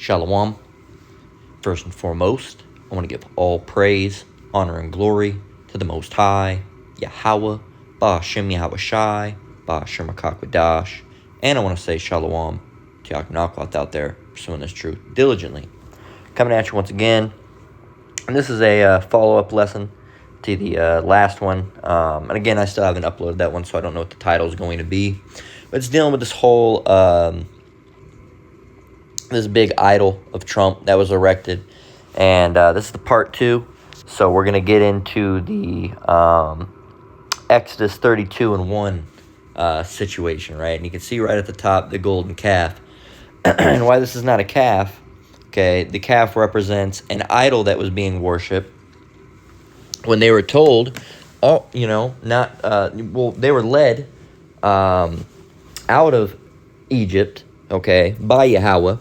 Shalom. First and foremost, I want to give all praise, honor, and glory to the Most High, Yahweh, Ba'ashem Yahweh Shai, Ba'ashem HaKakwadash, and I want to say Shalom to Yaakov out there pursuing this truth diligently. Coming at you once again, and this is a follow-up lesson to the last one, and again, I still haven't uploaded that one, so I don't know what the title is going to be, but it's dealing with this whole this big idol of Trump that was erected, and this is the part 2. So we're going to get into the Exodus 32 and 1 situation, right? And you can see right at the top the golden calf. And why this is not a calf, okay, the calf represents an idol that was being worshipped. When they were told, they were led out of Egypt, okay, by Yahweh.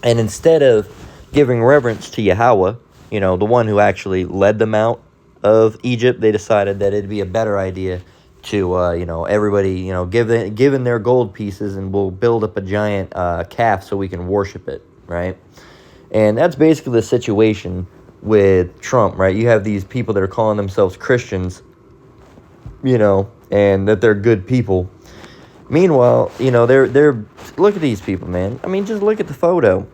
And instead of giving reverence to Yahweh, the one who actually led them out of Egypt, they decided that it'd be a better idea to, everybody, give in their gold pieces, and we'll build up a giant calf so we can worship it, right? And that's basically the situation with Trump, right? You have these people that are calling themselves Christians, and that they're good people. Meanwhile, they're look at these people, man. I mean, just look at the photo.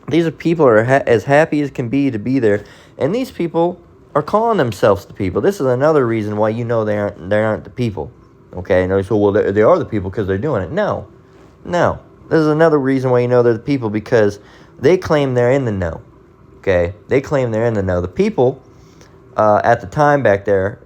These are people who are as happy as can be to be there, and these people are calling themselves the people. This is another reason why they aren't the people. Okay, and so well they are the people because they're doing it. No. This is another reason why they're the people, because they claim they're in the know. Okay, they claim they're in the know. The people at the time back there.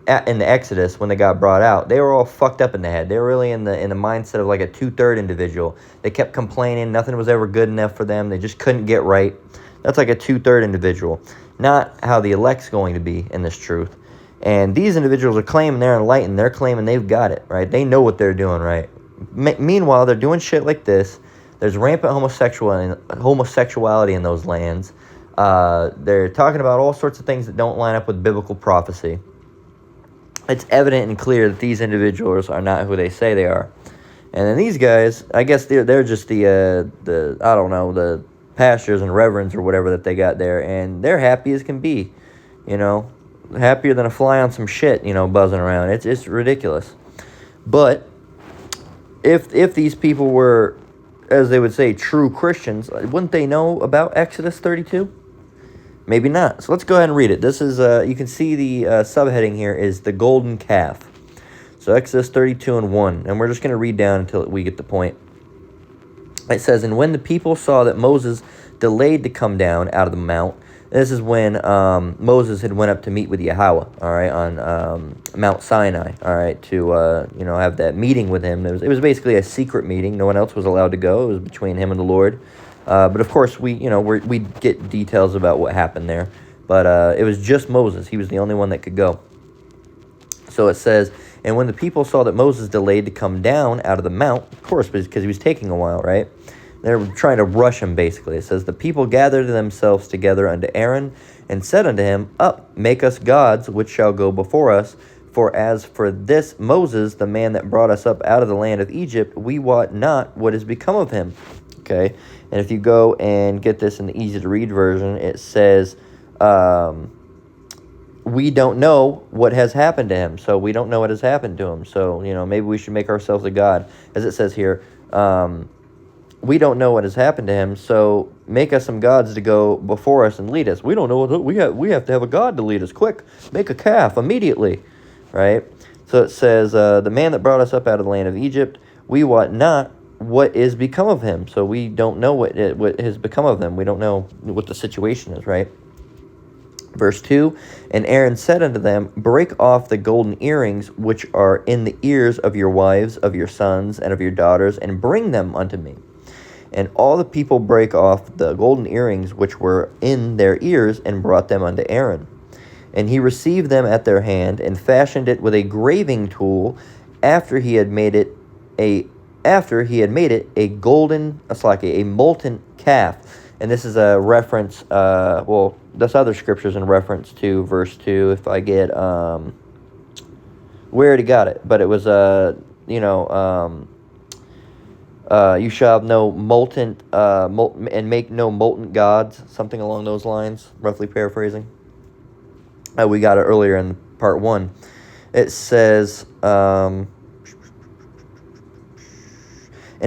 In the Exodus, when they got brought out, they were all fucked up in the head. They were really in the mindset of like a 2/3 individual. They kept complaining. Nothing was ever good enough for them. They just couldn't get right. That's like a 2/3 individual. Not how the elect's going to be in this truth. And these individuals are claiming they're enlightened. They're claiming they've got it, right? They know what they're doing, right? Meanwhile, they're doing shit like this. There's rampant homosexuality in those lands. They're talking about all sorts of things that don't line up with biblical prophecy. It's evident and clear that these individuals are not who they say they are. And then these guys, I guess they're just the pastors and reverends or whatever that they got there, and they're happy as can be, happier than a fly on some shit, buzzing around. It's ridiculous. But if these people were, as they would say, true Christians, wouldn't they know about Exodus 32? Maybe not. So let's go ahead and read it. This is, you can see the subheading here is the golden calf. So Exodus 32 and 1. And we're just going to read down until we get the point. It says, "And when the people saw that Moses delayed to come down out of the mount," this is when Moses had went up to meet with Yahweh, all right, on Mount Sinai, all right, to, have that meeting with him. It was basically a secret meeting. No one else was allowed to go. It was between him and the Lord. But of course, we get details about what happened there. But it was just Moses. He was the only one that could go. So it says, "And when the people saw that Moses delayed to come down out of the mount," of course, because he was taking a while, right? They're trying to rush him, basically. It says, "The people gathered themselves together unto Aaron, and said unto him, Up, make us gods, which shall go before us. For as for this Moses, the man that brought us up out of the land of Egypt, we wot not what is become of him." Okay, and if you go and get this in the easy-to-read version, it says, we don't know what has happened to him. So we don't know what has happened to him. So, maybe we should make ourselves a god. As it says here, we don't know what has happened to him, so make us some gods to go before us and lead us. We don't know what we have to have a god to lead us. Quick, make a calf immediately, right? So it says, the man that brought us up out of the land of Egypt, we wot not what is become of him. So we don't know what has become of them. We don't know what the situation is, right? Verse 2, "And Aaron said unto them, Break off the golden earrings which are in the ears of your wives, of your sons, and of your daughters, and bring them unto me. And all the people brake off the golden earrings which were in their ears, and brought them unto Aaron. And he received them at their hand, and fashioned it with a graving tool, after he had made it a molten calf." And this is a reference, this other scripture's in reference to verse 2, if I get, we already got it, but it was, You shall have no molten, and make no molten gods, something along those lines, roughly paraphrasing. We got it earlier in part 1. It says, and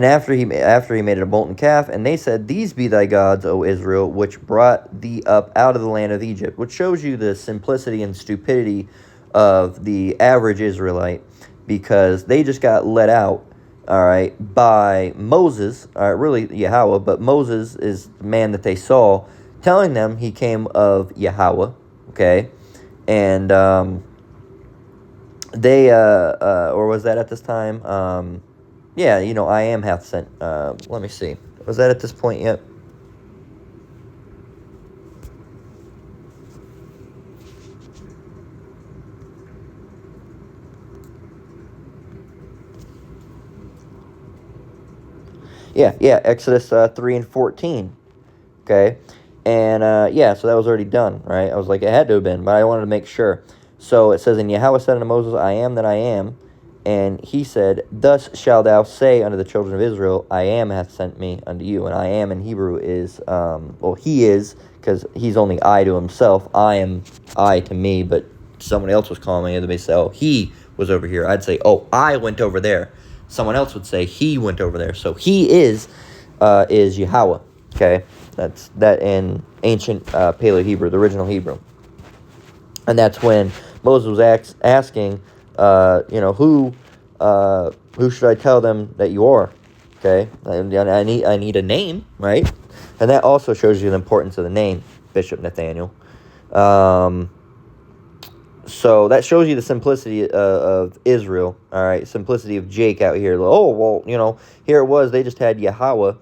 after he made it a molten calf, and they said, These be thy gods, O Israel, which brought thee up out of the land of Egypt, which shows you the simplicity and stupidity of the average Israelite, because they just got let out, all right, by Moses, all right, really Yahweh, but Moses is the man that they saw, telling them he came of Yahweh, okay, and they, or was that at this time? Yeah, I am hath sent. Let me see. Was that at this point yet? Yeah, Exodus 3 and 14. Okay, and yeah, so that was already done, right? I was like, it had to have been, but I wanted to make sure. So it says, And Yahweh said unto Moses, I am that I am. And he said, Thus shalt thou say unto the children of Israel, I am hath sent me unto you. And I am in Hebrew is, he is, because he's only I to himself. I am I to me, but someone else was calling me, and they say, oh, he was over here. I'd say, oh, I went over there. Someone else would say, he went over there. So he is Yahweh, okay? That's that in ancient Paleo-Hebrew, the original Hebrew. And that's when Moses was asking, who should I tell them that you are? Okay, and I need a name, right? And that also shows you the importance of the name, Bishop Nathaniel. So that shows you the simplicity of Israel, all right, simplicity of Jake out here. Oh, well, here it was, they just had Yahweh,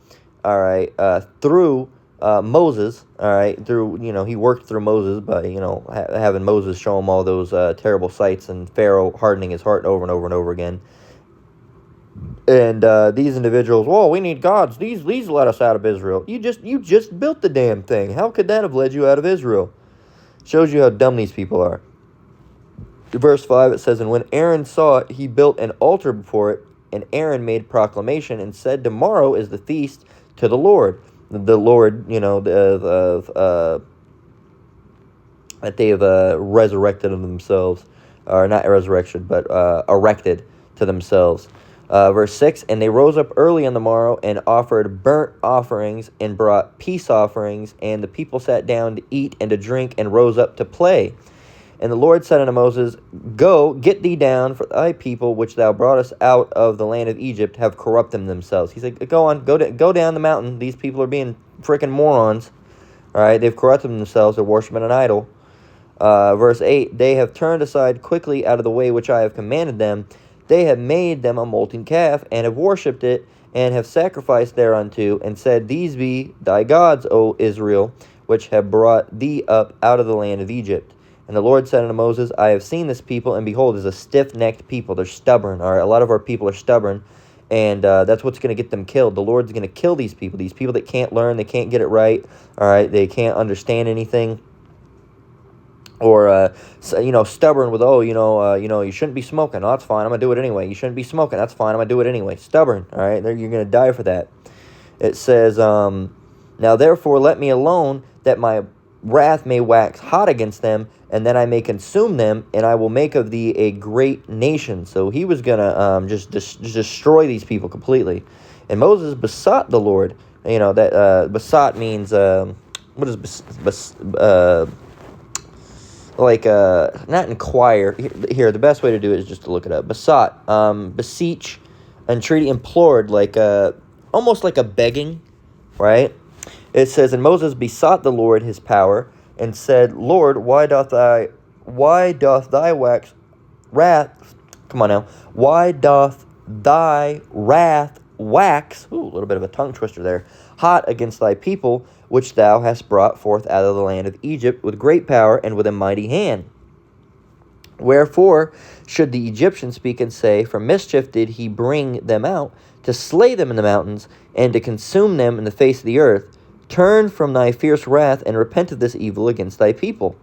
all right, through Moses, all right, through, he worked through Moses by, having Moses show him all those terrible sights, and Pharaoh hardening his heart over and over and over again. And these individuals, whoa, we need gods. These let us out of Israel. You just built the damn thing. How could that have led you out of Israel? Shows you how dumb these people are. Verse 5, it says, And when Aaron saw it, he built an altar before it, and Aaron made proclamation and said, Tomorrow is the feast to the Lord. The Lord, that they have resurrected of themselves, or not resurrection, but erected to themselves. Verse 6, And they rose up early on the morrow and offered burnt offerings and brought peace offerings, and the people sat down to eat and to drink and rose up to play. And the Lord said unto Moses, Go, get thee down, for thy people, which thou broughtest out of the land of Egypt, have corrupted themselves. He said, go down the mountain. These people are being freaking morons. All right, they've corrupted themselves. They're worshiping an idol. Verse 8, They have turned aside quickly out of the way which I have commanded them. They have made them a molten calf, and have worshipped it, and have sacrificed thereunto, and said, These be thy gods, O Israel, which have brought thee up out of the land of Egypt. And the Lord said unto Moses, I have seen this people, and behold, is a stiff-necked people. They're stubborn. All right, a lot of our people are stubborn, and that's what's going to get them killed. The Lord's going to kill these people that can't learn, they can't get it right. All right, they can't understand anything, or stubborn with, you shouldn't be smoking. Oh, that's fine. I'm gonna do it anyway. You shouldn't be smoking. That's fine. I'm gonna do it anyway. Stubborn. All right, you're gonna die for that. It says, Now therefore let me alone, that my wrath may wax hot against them, and then I may consume them, and I will make of thee a great nation. So he was going to just destroy these people completely. And Moses besought the Lord. That besought means, what is not inquire. Here, the best way to do it is just to look it up. Besought, beseech, entreaty, implored, almost like a begging, right? It says, And Moses besought the Lord his power, and said, Lord, why doth thy wax wrath? Come on now. Why doth thy wrath wax? Ooh, a little bit of a tongue twister there. Hot against thy people, which thou hast brought forth out of the land of Egypt with great power and with a mighty hand. Wherefore should the Egyptians speak and say, For mischief did he bring them out, to slay them in the mountains, and to consume them in the face of the earth? Turn from thy fierce wrath, and repent of this evil against thy people.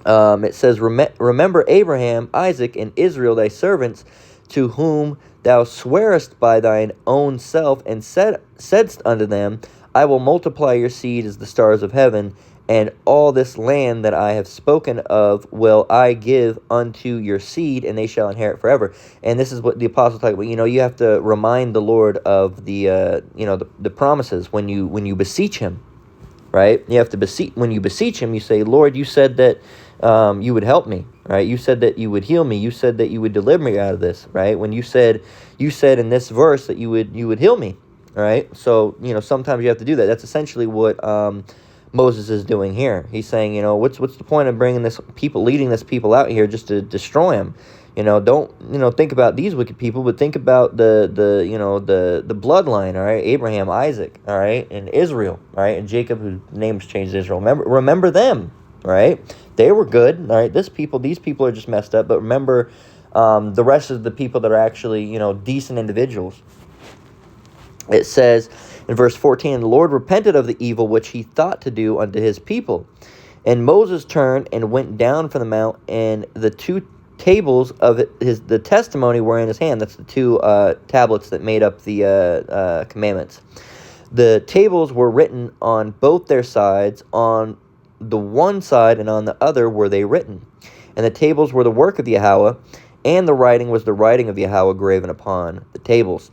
It says, Remember Abraham, Isaac, and Israel thy servants, to whom thou swearest by thine own self, and saidst unto them, I will multiply your seed as the stars of heaven, and all this land that I have spoken of will I give unto your seed, and they shall inherit forever. And this is what the apostle talked about. You have to remind the Lord of the promises when you beseech him, right? You have to beseech. When you beseech him, you say, Lord, you said that you would help me, right? You said that you would heal me. You said that you would deliver me out of this, right? When you said in this verse that you would heal me, right? So, sometimes you have to do that. That's essentially what Moses is doing here. He's saying, what's the point of leading this people out here just to destroy them? Don't think about these wicked people, but think about the bloodline, all right? Abraham, Isaac, all right, and Israel, all right, and Jacob, whose name was changed to Israel. Remember them, right? They were good, all right? These people are just messed up, but remember the rest of the people that are actually, decent individuals. It says in verse 14, the Lord repented of the evil which he thought to do unto his people. And Moses turned and went down from the mount, and the two tables of the testimony were in his hand. That's the two tablets that made up the commandments. The tables were written on both their sides. On the one side and on the other were they written. And the tables were the work of Yahweh, and the writing was the writing of Yahweh graven upon the tables.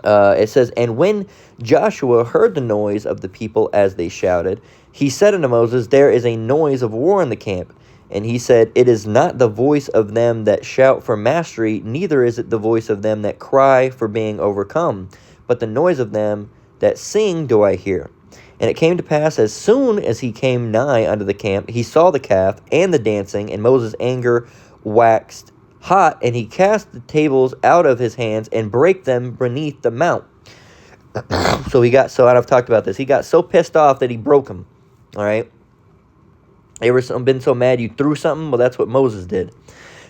It says, and when Joshua heard the noise of the people as they shouted, he said unto Moses, there is a noise of war in the camp. And he said, it is not the voice of them that shout for mastery, neither is it the voice of them that cry for being overcome, but the noise of them that sing do I hear. And it came to pass, as soon as he came nigh unto the camp, he saw the calf and the dancing, and Moses' anger waxed hot, and he cast the tables out of his hands and brake them beneath the mount. So I've talked about this. He got so pissed off that he broke them. All right. You ever been so mad you threw something? Well, that's what Moses did. It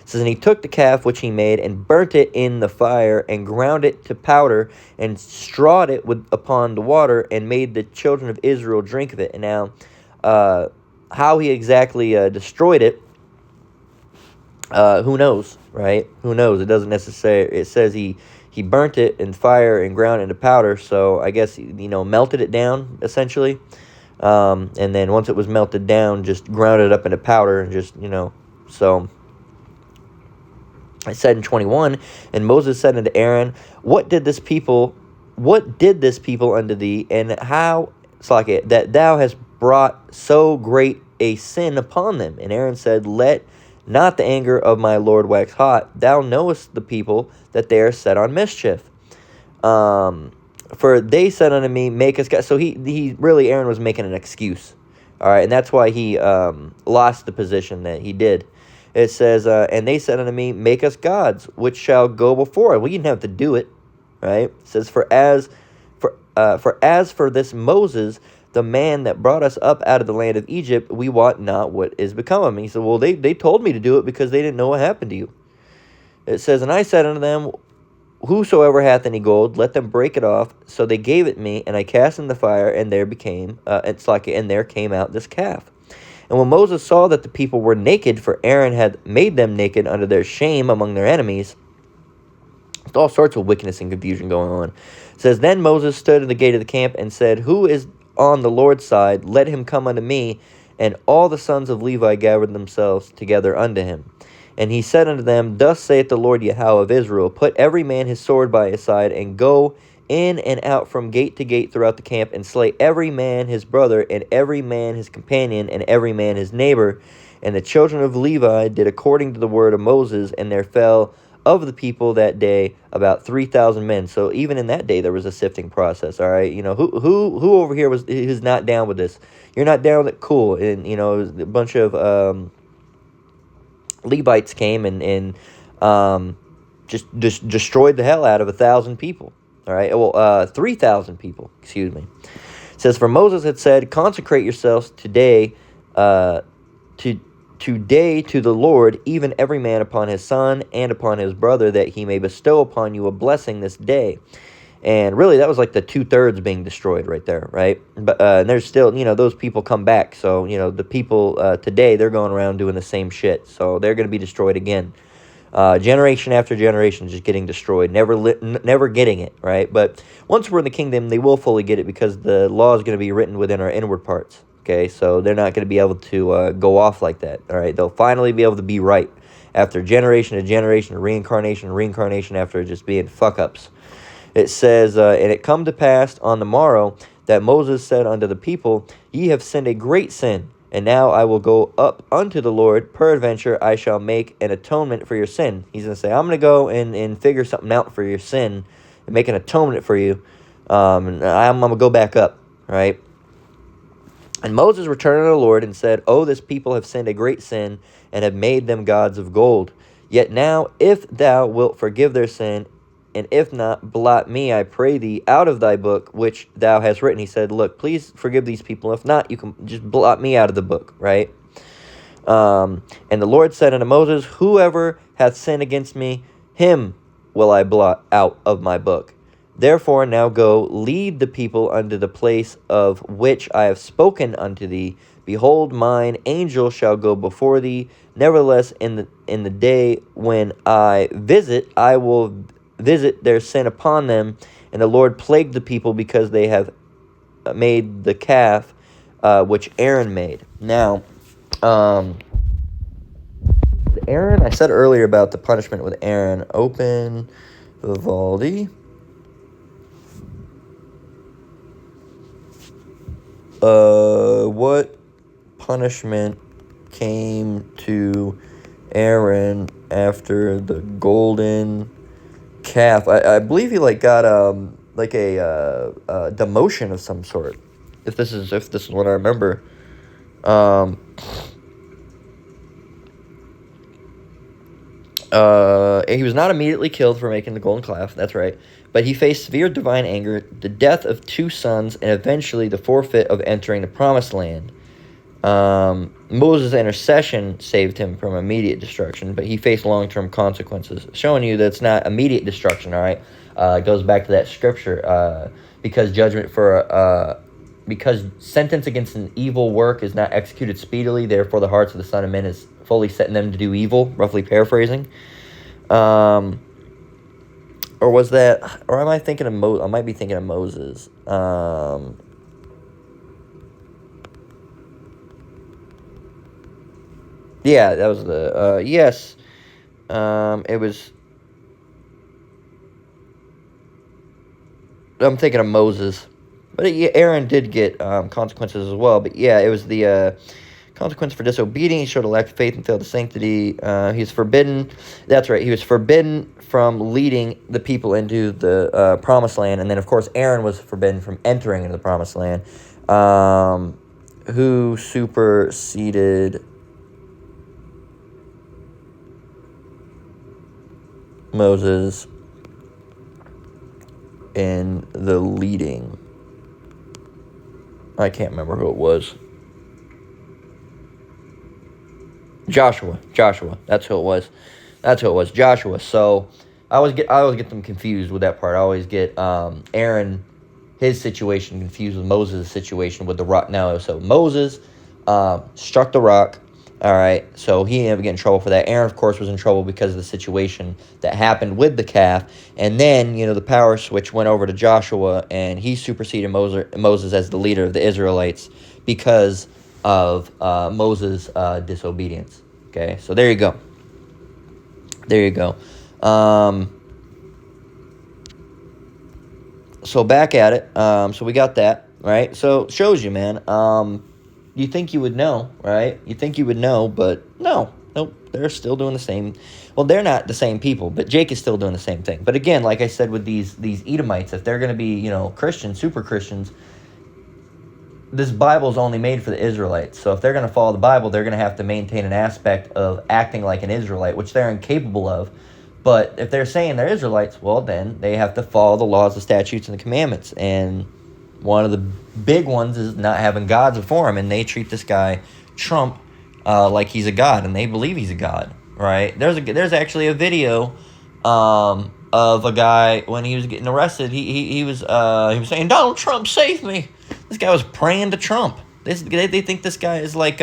says, and he took the calf which he made and burnt it in the fire and ground it to powder and strawed it upon the water and made the children of Israel drink of it. And now, how he exactly destroyed it, who knows, right? Who knows? It doesn't necessarily. It says he burnt it in fire and ground it into powder. So I guess melted it down essentially, and then once it was melted down, just ground it up into powder and just So it said in 21, and Moses said unto Aaron, What did this people unto thee, and how that thou hast brought so great a sin upon them? And Aaron said, Let not the anger of my Lord wax hot. Thou knowest the people that they are set on mischief. For they said unto me, make us gods. So Aaron was making an excuse. All right, and that's why he lost the position that he did. It says, and they said unto me, make us gods, which shall go before us. Well, you didn't have to do it, right? It says, for as for this Moses, the man that brought us up out of the land of Egypt, we wot not what is become of him. He said, well, they told me to do it because they didn't know what happened to you. It says, and I said unto them, whosoever hath any gold, let them break it off. So they gave it me, and I cast in the fire, and there came out this calf. And when Moses saw that the people were naked, for Aaron had made them naked under their shame among their enemies, with all sorts of wickedness and confusion going on. It says, then Moses stood in the gate of the camp and said, who is on the Lord's side? Let him come unto me. And all the sons of Levi gathered themselves together unto him. And he said unto them, thus saith the Lord Yahweh of Israel, put every man his sword by his side, and go in and out from gate to gate throughout the camp, and slay every man his brother, and every man his companion, and every man his neighbor. And the children of Levi did according to the word of Moses, and there fell of the people that day about 3,000 men. So even in that day, there was a sifting process. All right, who over here who's not down with this? You're not down with it, cool. And it was a bunch of Levites came and just destroyed the hell out of 1,000 people. All right, 3,000 people, excuse me. It says, for Moses had said, consecrate yourselves today to the Lord, even every man upon his son and upon his brother, that he may bestow upon you a blessing this day. And really, that was like the 2/3 being destroyed right there, right? But and there's still, those people come back. So, the people today, they're going around doing the same shit. So they're going to be destroyed again. Generation after generation just getting destroyed, never getting it, right? But once we're in the kingdom, they will fully get it because the law is going to be written within our inward parts, okay? So they're not going to be able to go off like that, all right? They'll finally be able to be right after generation to generation, reincarnation after just being fuck-ups. It says, and it come to pass on the morrow that Moses said unto the people, Ye have sinned a great sin, and now I will go up unto the Lord. Peradventure I shall make an atonement for your sin. He's going to say, I'm going to go and figure something out for your sin and make an atonement for you. And I'm going to go back up, right? And Moses returned unto the Lord and said, Oh, this people have sinned a great sin, and have made them gods of gold. Yet now, if thou wilt forgive their sin, and if not, blot me, I pray thee, out of thy book, which thou hast written. He said, look, please forgive these people. If not, you can just blot me out of the book, right? And the Lord said unto Moses, Whoever hath sinned against me, him will I blot out of my book. Therefore now go, lead the people unto the place of which I have spoken unto thee. Behold, mine angel shall go before thee. Nevertheless, in the day when I visit, I will visit their sin upon them. And the Lord plagued the people because they have made the calf which Aaron made. Now, Aaron, I said earlier about the punishment with Aaron. Open Vivaldi. What punishment came to Aaron after the golden calf? I believe he got a demotion of some sort. If this is what I remember. He was not immediately killed for making the golden calf. That's right. But he faced severe divine anger, the death of 2 sons, and eventually the forfeit of entering the promised land. Moses' intercession saved him from immediate destruction, but he faced long-term consequences, showing you that it's not immediate destruction, all right? It goes back to that scripture, because sentence against an evil work is not executed speedily, therefore the hearts of the Son of Men is fully setting them to do evil, roughly paraphrasing. Or was that, or am I thinking of I might be thinking of Moses. Yeah, that was the, yes. It was, I'm thinking of Moses. But Aaron did get consequences as well. But yeah, it was the consequence for disobedience. He showed a lack of faith and failed to sanctity. He's forbidden. That's right. He was forbidden from leading the people into the promised land. And then, of course, Aaron was forbidden from entering into the promised land. Who superseded Moses in the leading? I can't remember who it was. Joshua. That's who it was. Joshua. So I always get them confused with that part. I always get Aaron, his situation, confused with Moses' situation with the rock. No, so Moses struck the rock. All right, so he ended up getting in trouble for that. Aaron, of course, was in trouble because of the situation that happened with the calf. And then, the power switch went over to Joshua, and he superseded Moses as the leader of the Israelites because of Moses' disobedience. Okay, so there you go. So back at it. So we got that, right? So it shows you, man. You think you would know, right? You think you would know, but nope, they're still doing the same. Well, they're not the same people, but Jake is still doing the same thing. But again, like I said with these Edomites, if they're going to be, Christians, super Christians, this Bible is only made for the Israelites. So if they're going to follow the Bible, they're going to have to maintain an aspect of acting like an Israelite, which they're incapable of. But if they're saying they're Israelites, well, then they have to follow the laws, the statutes, and the commandments. And one of the big ones is not having gods before him, and they treat this guy Trump like he's a god, and they believe he's a god, right? There's actually a video of a guy when he was getting arrested. He was saying, "Donald Trump, save me." This guy was praying to Trump. They think this guy is like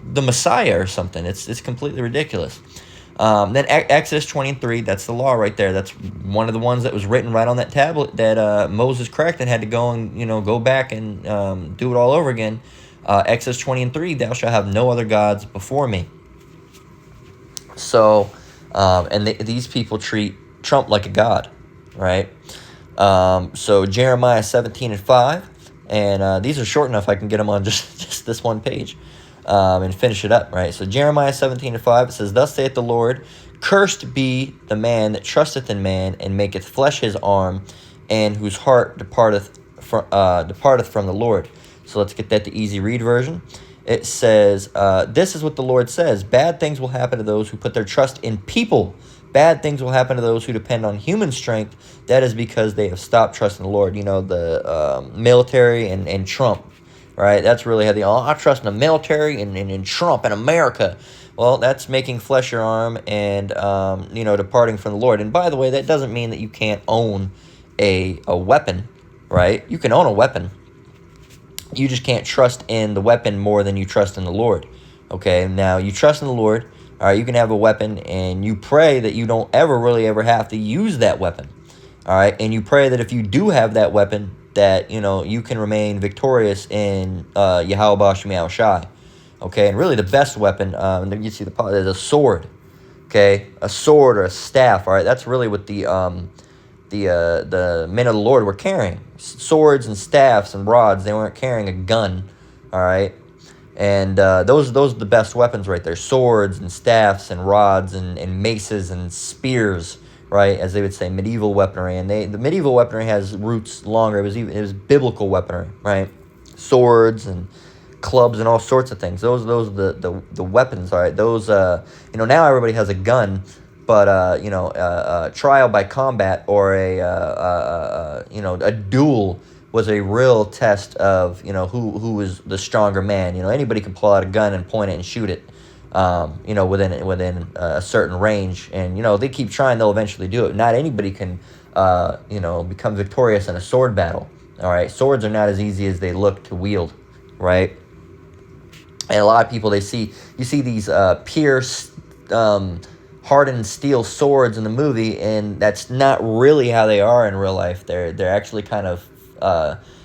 the Messiah or something. It's completely ridiculous. Then Exodus 23, that's the law right there. That's one of the ones that was written right on that tablet that Moses cracked and had to go and go back and do it all over again. Exodus 23, thou shalt have no other gods before me. So, and these people treat Trump like a god, right? So Jeremiah 17:5, and these are short enough I can get them on just this one page. And finish it up, right? So Jeremiah 17:5, it says, Thus saith the Lord, Cursed be the man that trusteth in man, and maketh flesh his arm, and whose heart departeth from the Lord. So let's get that, the easy read version. It says, This is what the Lord says, Bad things will happen to those who put their trust in people. Bad things will happen to those who depend on human strength. That is because they have stopped trusting the Lord. The military and Trump. Right, that's really how I trust in the military and in Trump and America. Well, that's making flesh your arm and departing from the Lord. And by the way, that doesn't mean that you can't own a weapon, right? You can own a weapon. You just can't trust in the weapon more than you trust in the Lord. Okay, now you trust in the Lord. All right, you can have a weapon and you pray that you don't ever have to use that weapon. All right, and you pray that if you do have that weapon, that you can remain victorious in Yahweh Shai Shai. Okay, and really the best weapon, you see is a sword. Okay, a sword or a staff. All right, that's really what the men of the Lord were carrying: swords and staffs and rods. They weren't carrying a gun. All right, and those are the best weapons right there: swords and staffs and rods and maces and spears. Right, as they would say, medieval weaponry, and the medieval weaponry has roots longer. It was biblical weaponry, right? Swords and clubs and all sorts of things. Those are the weapons. All right, those now everybody has a gun, but trial by combat or a duel was a real test of who was the stronger man. Anybody can pull out a gun and point it and shoot it. Within a certain range, and they keep trying, they'll eventually do it. Not anybody can become victorious in a sword battle. All right, swords are not as easy as they look to wield, right? And a lot of people, you see these pierced hardened steel swords in the movie, and that's not really how they are in real life. They're actually kind of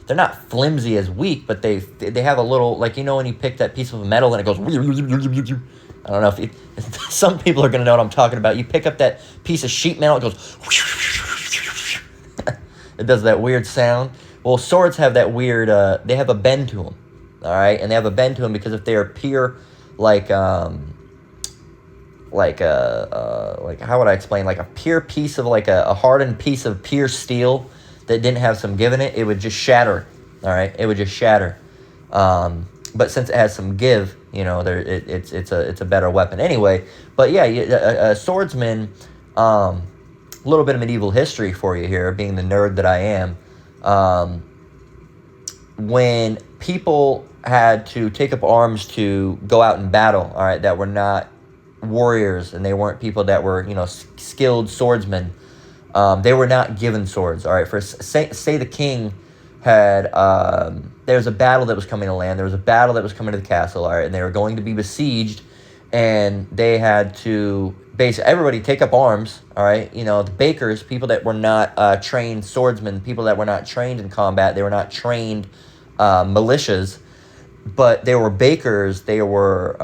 they're not flimsy as weak, but they have a little, like, when you pick that piece of metal and it goes, I don't know if some people are going to know what I'm talking about. You pick up that piece of sheet metal, it goes, it does that weird sound. Well, swords have that weird, they have a bend to them, all right? And they have a bend to them because if they are pure, like how would I explain? Like a pure piece of, like a hardened piece of pure steel that didn't have some give in it, it would just shatter. All right, it would just shatter. But since it has some give, it's a better weapon anyway. But yeah, a swordsman. A little bit of medieval history for you here, being the nerd that I am. When people had to take up arms to go out in battle, all right, that were not warriors and they weren't people that were skilled swordsmen. They were not given swords. All right, say the king had there was a battle that was coming to land. There was a battle that was coming to the castle. All right, and they were going to be besieged, and they had to basically everybody take up arms. All right, the bakers, people that were not trained swordsmen, people that were not trained in combat. They were not trained militias, but they were bakers. They were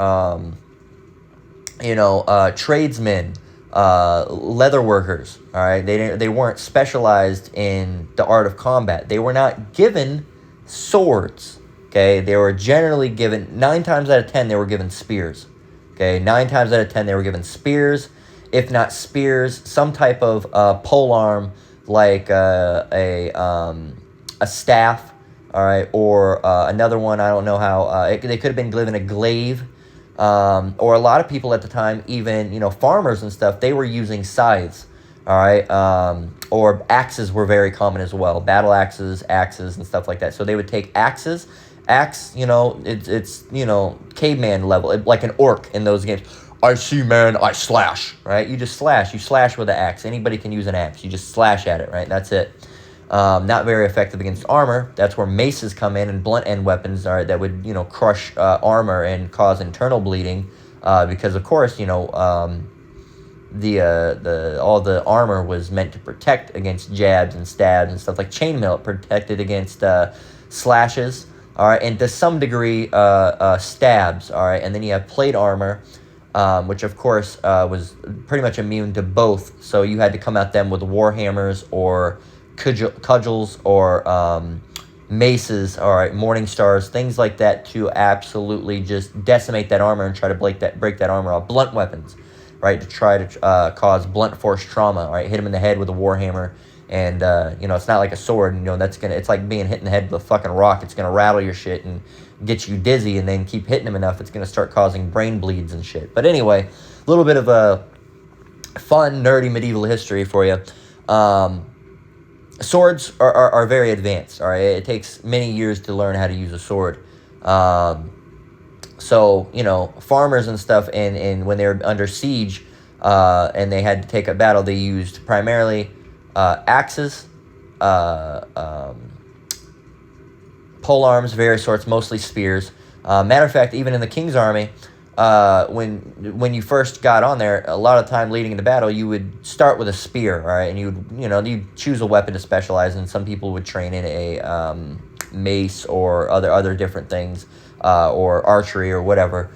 tradesmen. Leather workers, all right? They weren't specialized in the art of combat. They were not given swords, okay? They were generally given, 9 times out of 10, they were given spears, okay? 9 times out of 10, they were given spears. If not spears, some type of polearm, like a staff, all right? Or another one, I don't know how, they could have been given a glaive. Or a lot of people at the time, even, farmers and stuff, they were using scythes, all right? Or axes were very common as well, battle axes and stuff like that. So they would take axes, it's caveman level, like an orc in those games. I see, man, I slash, right? You slash with an axe. Anybody can use an axe. You just slash at it, right? That's it. Not very effective against armor. That's where maces come in, and blunt end weapons are that would, crush armor and cause internal bleeding, because of course, the all the armor was meant to protect against jabs and stabs and stuff. Like chainmail, it protected against slashes, all right, and to some degree stabs, all right. And then you have plate armor, which of course was pretty much immune to both. So you had to come at them with war hammers or cudgels or maces, all right, morning stars, things like that, to absolutely just decimate that armor and try to break that armor off. Blunt weapons, right, to try to cause blunt force trauma, right, hit him in the head with a war hammer. And it's not like a sword, it's like being hit in the head with a fucking rock. It's gonna rattle your shit and get you dizzy, and then keep hitting him enough, it's gonna start causing brain bleeds and shit. But anyway, a little bit of a fun, nerdy medieval history for you. Swords are very advanced, all right? It takes many years to learn how to use a sword. So, farmers and stuff, and when they were under siege and they had to take a battle, they used primarily axes, polearms, various sorts, mostly spears. Matter of fact, even in the king's army, when you first got on there, a lot of time leading into battle, you would start with a spear, all right, and you'd choose a weapon to specialize in. Some people would train in a mace or other different things, or archery or whatever.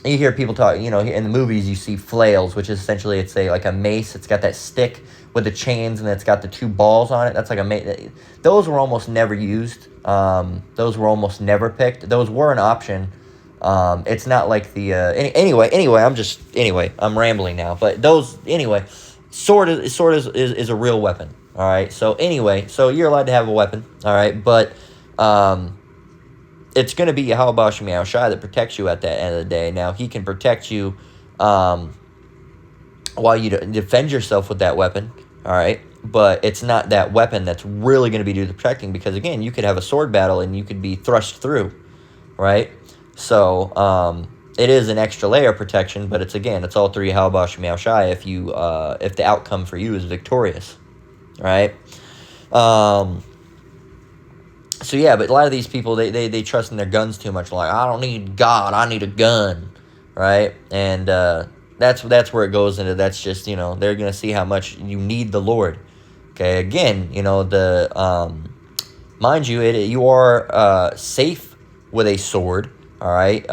You hear people talk, in the movies you see flails, which is essentially, it's like a mace. It's got that stick with the chains, and it's got the two balls on it. That's like a mace. Those were almost never used. Those were almost never picked. Those were an option. It's not like the anyway, I'm rambling now. But sword is a real weapon. All right. So you're allowed to have a weapon. All right, but it's going to be Yahweh Shem Yahushai that protects you at the end of the day. Now, he can protect you while you defend yourself with that weapon, all right? But it's not that weapon that's really going to be doing the protecting, because, again, you could have a sword battle and you could be thrust through, right? So it is an extra layer of protection, but it's all through Yahweh Shem Yahushai if the outcome for you is victorious, right? So yeah, but a lot of these people, they trust in their guns too much. Like, I don't need God, I need a gun, right? And that's where it goes into. That's just, they're gonna see how much you need the Lord. Okay, again, mind you, you are safe with a sword. All right,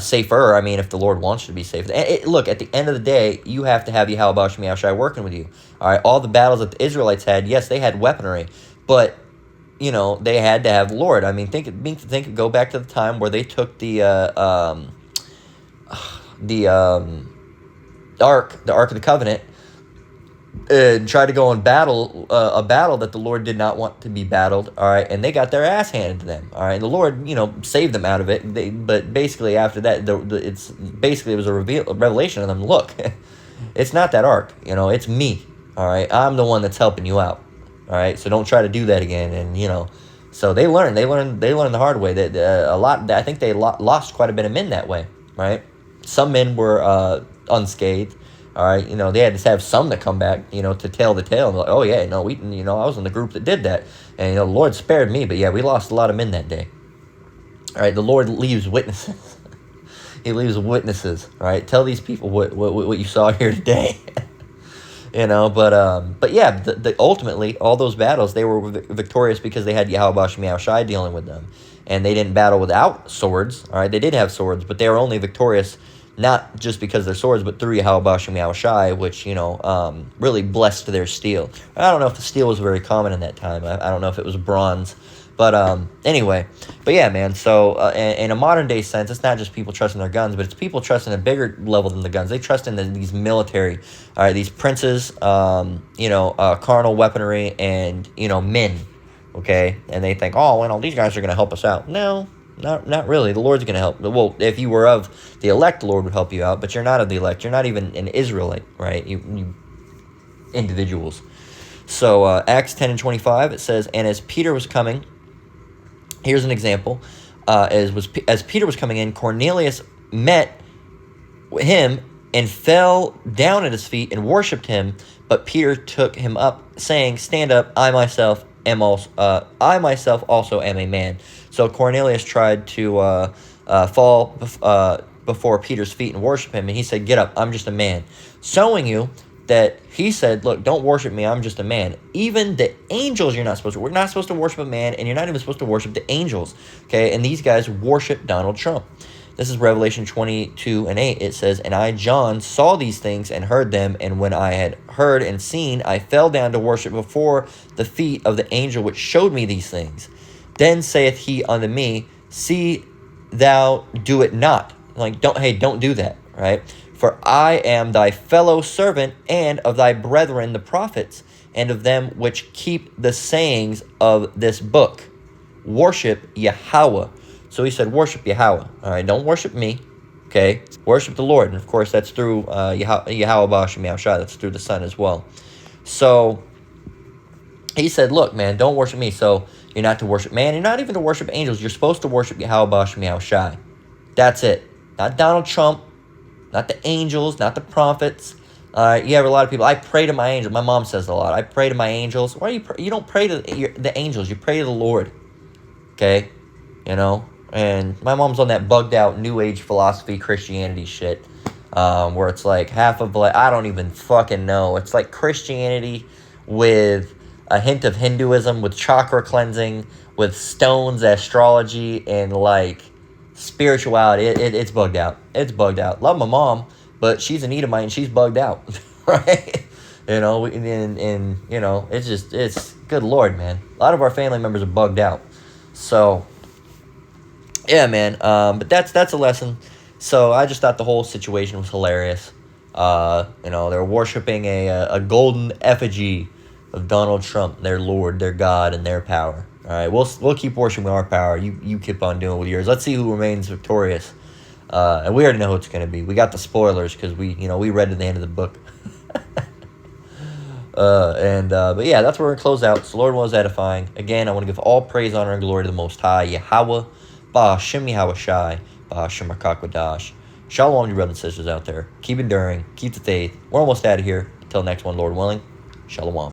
safer. I mean, if the Lord wants you to be safe. Look, at the end of the day, you have to have Yahweh Shem Yahushai working with you. All right, all the battles that the Israelites had, yes, they had weaponry, but they had to have Lord. I mean, go back to the time where they took the Ark of the Covenant, and tried to go and battle a battle that the Lord did not want to be battled. All right, and they got their ass handed to them. All right, and the Lord, saved them out of it. But basically after that, it was a revelation of them. Look, it's not that Ark. It's me. All right, I'm the one that's helping you out. All right, so don't try to do that again. And so they learned the hard way. That a lot. I think they lost quite a bit of men that way. Right, some men were unscathed. All right, they had to have some that come back, to tell the tale. Like, oh yeah, no, I was in the group that did that, and the Lord spared me. But yeah, we lost a lot of men that day. All right, the Lord leaves witnesses. He leaves witnesses. All right, tell these people what you saw here today. But yeah, ultimately, all those battles, they were victorious because they had Yahweh Shem Yahushai dealing with them. And they didn't battle without swords, all right? They did have swords, but they were only victorious not just because of their swords, but through Yahweh Shem Yahushai, which, really blessed their steel. I don't know if the steel was very common in that time. I don't know if it was bronze. But anyway, but yeah, man, so in a modern day sense, it's not just people trusting their guns, but it's people trusting a bigger level than the guns. They trust in these military, all right, these princes, carnal weaponry, and, men, okay? And they think, oh, well, these guys are going to help us out. No, not really. The Lord's going to help. Well, if you were of the elect, the Lord would help you out, but you're not of the elect. You're not even an Israelite, right? You individuals. So Acts 10:25, it says, and as Peter was coming, here's an example. As Peter was coming in, Cornelius met him and fell down at his feet and worshipped him. But Peter took him up, saying, "Stand up, I myself also am a man." So Cornelius tried to fall before Peter's feet and worship him, and he said, "Get up, I'm just a man," showing you that he said, "Look, don't worship me, I'm just a man." Even the angels you're not supposed to. We're not supposed to worship a man, and you're not even supposed to worship the angels. Okay, and these guys worship Donald Trump. This is Revelation 22:8. It says, "And I, John, saw these things and heard them, and when I had heard and seen, I fell down to worship before the feet of the angel which showed me these things. Then saith he unto me, See thou do it not." Like, don't do that, right? "For I am thy fellow servant, and of thy brethren the prophets, and of them which keep the sayings of this book. Worship Yahweh." So he said, worship Yahweh. All right, don't worship me. Okay, worship the Lord. And of course, that's through Yahweh Ba'ashem Yahushua. That's through the Son as well. So he said, look, man, don't worship me. So you're not to worship man. You're not even to worship angels. You're supposed to worship Yahweh Ba'ashem Yahushua. That's it. Not Donald Trump. Not the angels. Not the prophets. You have a lot of people. I pray to my angel. My mom says a lot. I pray to my angels. Why do you pray? You don't pray to the angels. You pray to the Lord. Okay, you know. And my mom's on that bugged out New Age philosophy Christianity shit, where it's like half of like, I don't even fucking know. It's like Christianity with a hint of Hinduism, with chakra cleansing, with stones, astrology, and like spirituality. It's bugged out. It's bugged out. Love my mom, but she's an Edomite and she's bugged out, right? You know, and you know, it's good Lord, man. A lot of our family members are bugged out, so. Yeah, man, but that's a lesson. So I just thought the whole situation was hilarious. You know, they're worshiping a golden effigy of Donald Trump, their Lord, their God, and their power. All right, we'll keep worshiping our power. You keep on doing with yours. Let's see who remains victorious. And we already know who it's going to be. We got the spoilers because we read to the end of the book. But yeah, that's where we're going to close out. So Lord was edifying. Again, I want to give all praise, honor, and glory to the Most High, Yahweh, Ba'ashem Yahushai, Ba'ashem Rakakwadash. Shalom, you brothers and sisters out there. Keep enduring. Keep the faith. We're almost out of here. Until next one, Lord willing. Shalom.